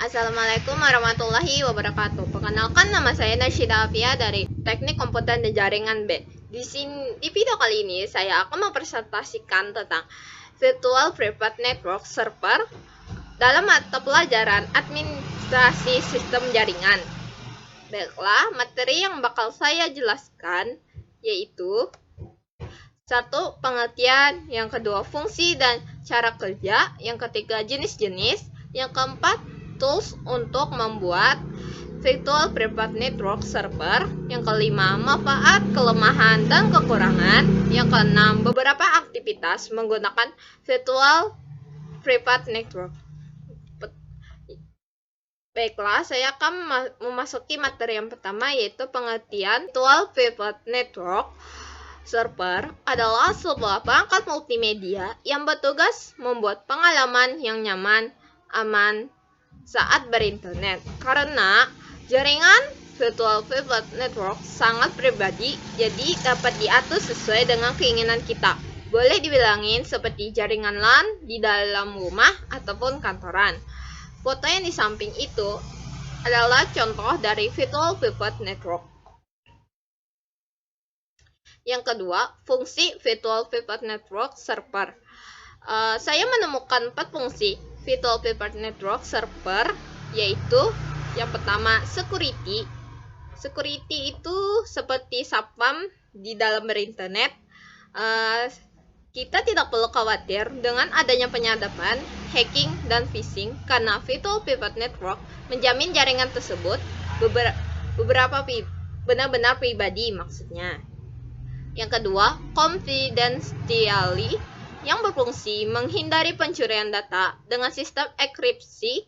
Assalamualaikum warahmatullahi wabarakatuh. Perkenalkan, nama saya Nasyida Afia dari Teknik Komputer dan Jaringan B. Di video kali ini saya akan mempresentasikan tentang Virtual Private Network Server dalam mata pelajaran Administrasi Sistem Jaringan. Baiklah, materi yang bakal saya jelaskan yaitu: 1. Pengertian, yang kedua fungsi dan cara kerja, yang ketiga jenis-jenis, yang keempat tools untuk membuat Virtual Private Network Server, yang kelima manfaat, kelemahan, dan kekurangan, yang keenam beberapa aktivitas menggunakan Virtual Private Network. Baiklah, saya akan memasuki materi yang pertama, yaitu pengertian. Virtual Private Network Server adalah sebuah perangkat multimedia yang bertugas membuat pengalaman yang nyaman, aman saat berinternet. Karena jaringan Virtual Private Network sangat pribadi, jadi dapat diatur sesuai dengan keinginan kita. Boleh dibilangin seperti jaringan LAN di dalam rumah ataupun kantoran. Foto yang di samping itu adalah contoh dari Virtual Private Network. Yang kedua, fungsi Virtual Private Network Server. Saya menemukan 4 fungsi Virtual Private Network Server, yaitu yang pertama, security. Security itu seperti satpam di dalam berinternet. Kita tidak perlu khawatir dengan adanya penyadapan, hacking, dan phishing karena Virtual Private Network menjamin jaringan tersebut beberapa benar-benar pribadi maksudnya. Yang kedua, confidentiality, yang berfungsi menghindari pencurian data dengan sistem enkripsi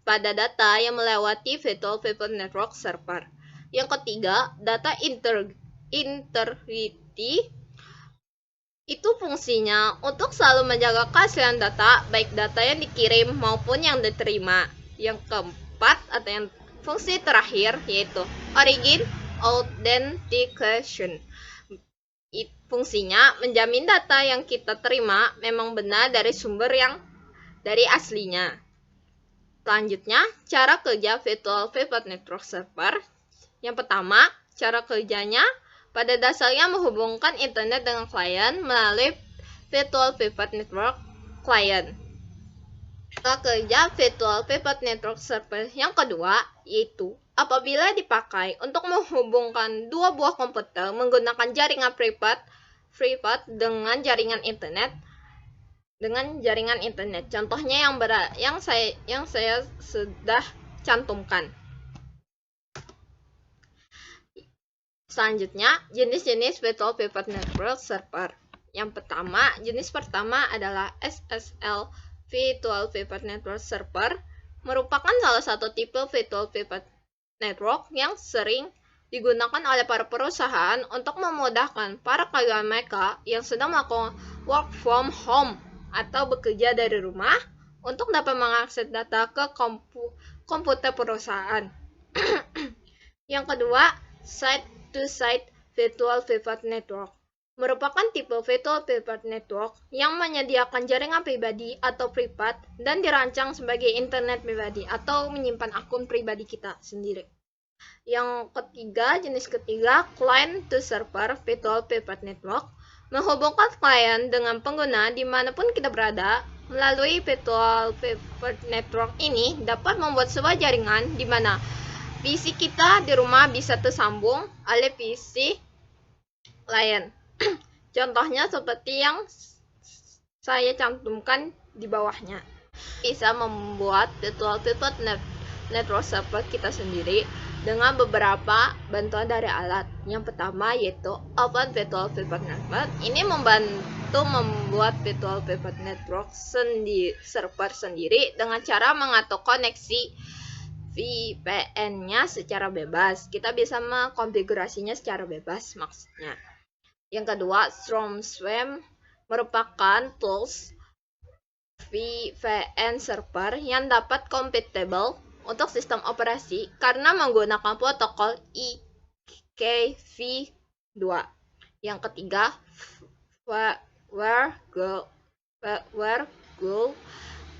pada data yang melewati Virtual Private Network Server. Yang ketiga, data integrity, itu fungsinya untuk selalu menjaga keaslian data, baik data yang dikirim maupun yang diterima. Yang keempat, atau yang fungsi terakhir, yaitu origin authentication. Fungsinya menjamin data yang kita terima memang benar dari sumber yang dari aslinya. Selanjutnya, cara kerja Virtual Private Network Server. Yang pertama, cara kerjanya pada dasarnya menghubungkan internet dengan klien melalui Virtual Private Network Client. Cara kerja Virtual Private Network Server yang kedua yaitu apabila dipakai untuk menghubungkan dua buah komputer menggunakan jaringan privat dengan jaringan internet. Contohnya yang saya sudah cantumkan. Selanjutnya, jenis-jenis Virtual Private Network Server. Jenis pertama adalah SSL Virtual Private Network Server, merupakan salah satu tipe Virtual Private Network yang sering digunakan oleh para perusahaan untuk memudahkan para karyawan mereka yang sedang melakukan work from home atau bekerja dari rumah untuk dapat mengakses data ke komputer perusahaan. Yang kedua, Site-to-Site Virtual Private Network merupakan tipe Virtual Private Network yang menyediakan jaringan pribadi atau privat dan dirancang sebagai internet pribadi atau menyimpan akun pribadi kita sendiri. Yang ketiga, jenis ketiga, Client-to-Server Virtual Private Network, menghubungkan klien dengan pengguna dimanapun kita berada. Melalui Virtual Private Network ini dapat membuat sebuah jaringan di mana PC kita di rumah bisa tersambung oleh PC lain. Contohnya seperti yang saya cantumkan di bawahnya. Bisa membuat Virtual Private Network Server kita sendiri dengan beberapa bantuan dari alat. Yang pertama yaitu Open Virtual Private Network. Ini membantu membuat Virtual Private Network server sendiri dengan cara mengatur koneksi VPN-nya secara bebas. Kita bisa mengkonfigurasinya secara bebas maksudnya. Yang kedua, StrongSwim merupakan tools VPN server yang dapat compatible untuk sistem operasi karena menggunakan protokol IKV2. Yang ketiga, WireGuard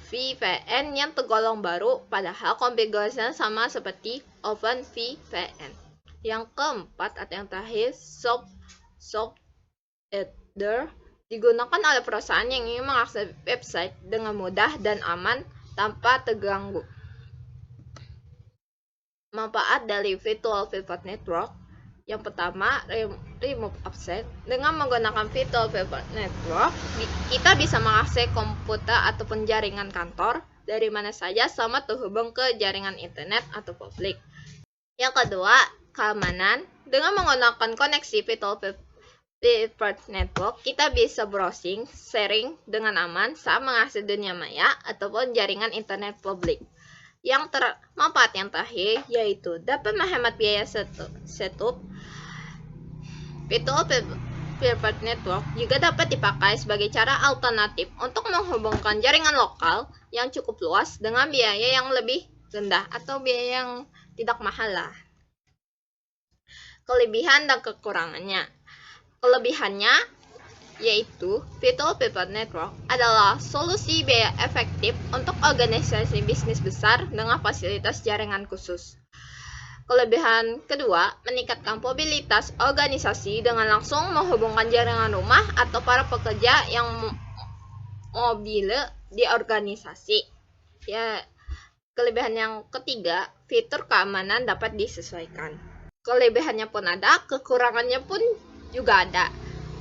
VPN yang tergolong baru, padahal konfigurasinya sama seperti OpenVPN. Yang keempat atau yang terakhir, Softreader digunakan oleh perusahaan yang ingin mengakses website dengan mudah dan aman tanpa terganggu. Manfaat dari Virtual Private Network. Yang pertama, remove offset. Dengan menggunakan Virtual Private Network, kita bisa mengakses komputer ataupun jaringan kantor dari mana saja selama terhubung ke jaringan internet atau publik. Yang kedua, keamanan. Dengan menggunakan koneksi Virtual Private Network, kita bisa browsing, sharing dengan aman saat mengakses dunia maya ataupun jaringan internet publik. Yang manfaat yang terakhir yaitu dapat menghemat biaya setup. Virtual Private Network juga dapat dipakai sebagai cara alternatif untuk menghubungkan jaringan lokal yang cukup luas dengan biaya yang lebih rendah atau biaya yang tidak mahal lah. Kelebihan dan kekurangannya. Kelebihannya yaitu Virtual Private Network adalah solusi biaya efektif untuk organisasi bisnis besar dengan fasilitas jaringan khusus. Kelebihan kedua, meningkatkan mobilitas organisasi dengan langsung menghubungkan jaringan rumah atau para pekerja yang mobile di organisasi. Ya, kelebihan yang ketiga, fitur keamanan dapat disesuaikan. Kelebihannya pun ada, kekurangannya pun juga ada.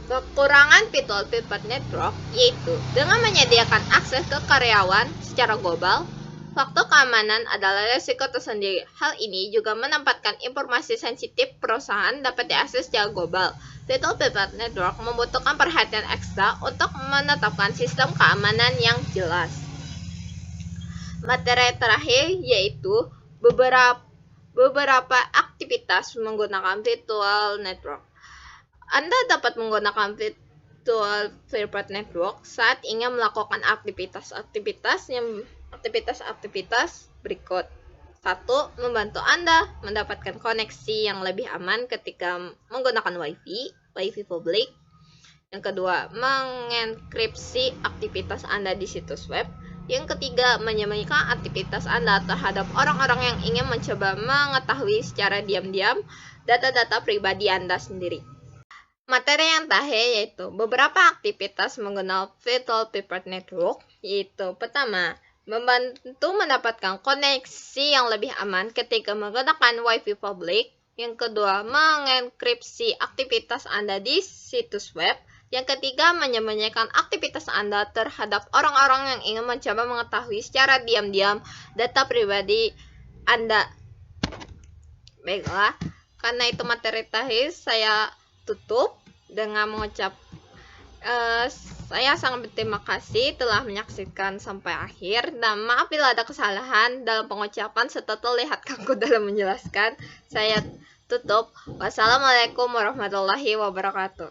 Kekurangan Virtual Private Network yaitu dengan menyediakan akses ke karyawan secara global, faktor keamanan adalah risiko tersendiri. Hal ini juga menempatkan informasi sensitif perusahaan dapat diakses secara global. Virtual Private Network membutuhkan perhatian ekstra untuk menetapkan sistem keamanan yang jelas. Materi terakhir yaitu beberapa aktivitas menggunakan Virtual Network. Anda dapat menggunakan Virtual Private Network saat ingin melakukan aktivitas berikut. 1. Membantu Anda mendapatkan koneksi yang lebih aman ketika menggunakan Wi-Fi publik. Yang kedua, mengenkripsi aktivitas Anda di situs web. Yang ketiga, menyembunyikan aktivitas Anda terhadap orang-orang yang ingin mencoba mengetahui secara diam-diam data-data pribadi Anda sendiri. Materi yang terakhir yaitu beberapa aktivitas menggunakan Virtual Private Network, yaitu pertama, membantu mendapatkan koneksi yang lebih aman ketika menggunakan Wi-Fi publik. Yang kedua, mengenkripsi aktivitas Anda di situs web. Yang ketiga, menyembunyikan aktivitas Anda terhadap orang-orang yang ingin mencoba mengetahui secara diam-diam data pribadi Anda. Baiklah, karena itu materi terakhir, saya tutup dengan mengucap saya sangat berterima kasih telah menyaksikan sampai akhir, dan maaf bila ada kesalahan dalam pengucapan serta terlihat kaku dalam menjelaskan. Saya tutup. Wassalamualaikum warahmatullahi wabarakatuh.